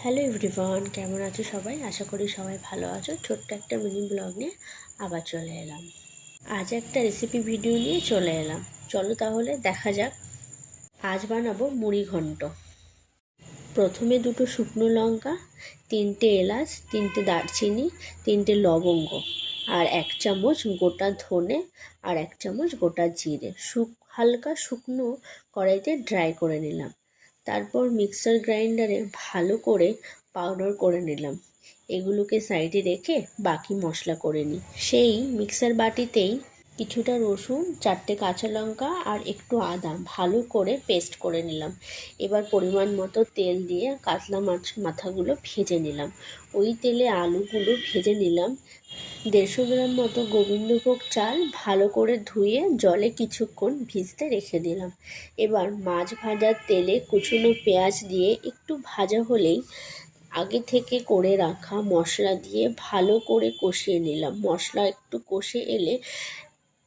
Hello everyone, কেমন আছো সবাই? আশা করি সবাই ভালো আছো। ছোট্ট একটা মিনি ব্লগ নিয়ে আবার চলে এলাম। আজ একটা রেসিপি ভিডিও নিয়ে চলে এলাম। চলো তাহলে দেখা যাক। আজ বানাবো মুড়ি ঘন্ট। প্রথমে দুটো শুকনো লঙ্কা, 3টে এলাচ, 3টে দারচিনি, 3টে লবঙ্গ আর 1 চামচ গোটা ধনে আর 1 চামচ গোটা জিরে হালকা শুকনো কড়াইতে ড্রাই করে নিলাম। তারপর মিক্সার গ্রাইন্ডারে ভালো করে পাউডার করে নিলাম। এগুলোকে সাইডে রেখে বাকি মশলা করে নিই। সেই মিক্সার বাটিতেই কিছুটা রসুন, 4টে কাঁচা লঙ্কা আর একটু আদা ভালো করে পেস্ট করে নিলাম। এবার পরিমাণ মতো তেল দিয়ে কাতলা মাছ মাথাগুলো ভেজে নিলাম। ওই তেলে আলুগুলো ভেজে নিলাম। 150 গ্রাম মতো গোবিন্দভোগ চাল ভালো করে ধুয়ে জলে কিছুক্ষণ ভিজতে রেখে দিলাম। এবার মাছ ভাজার তেলে কুচনো পেঁয়াজ দিয়ে একটু ভাজা হলেই আগে থেকে করে রাখা মশলা দিয়ে ভালো করে কষিয়ে নিলাম। মশলা একটু কষে এলে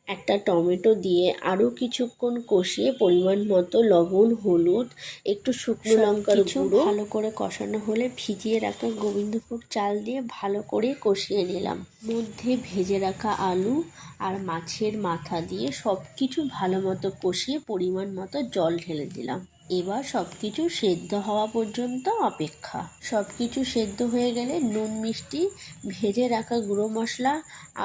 একটা টমেটো দিয়ে আরও কিছুক্ষণ কষিয়ে পরিমাণ মতো লবণ, হলুদ, একটু শুকনো লঙ্কার গুঁড়ো ভালো করে কষানো হলে ভিজিয়ে রাখা গোবিন্দভোগ চাল দিয়ে ভালো করে কষিয়ে নিলাম। মধ্যে ভেজে রাখা আলু আর মাছের মাথা দিয়ে সব কিছু ভালো মতো কষিয়ে পরিমাণ মতো জল ঢেলে দিলাম। এবার সব কিছু সেদ্ধ হওয়া পর্যন্ত অপেক্ষা। সব কিছু সেদ্ধ হয়ে গেলে নুন, মিষ্টি, ভেজে রাখা গুঁড়ো মশলা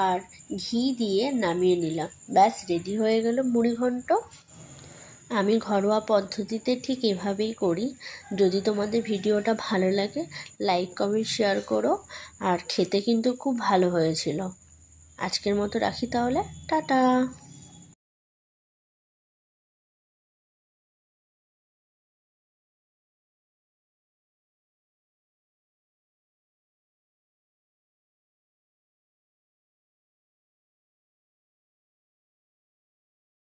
আর ঘি দিয়ে নামিয়ে নিলাম। ব্যাস রেডি হয়ে গেল মুড়ি ঘন্ট। আমি ঘরোয়া পদ্ধতিতে ঠিক এভাবেই করি। যদি তোমাদের ভিডিওটা ভালো লাগে লাইক, কমেন্ট, শেয়ার করো। আর খেতে কিন্তু খুব ভালো হয়েছিল। আজকের মতো রাখি তাহলে, টাটা।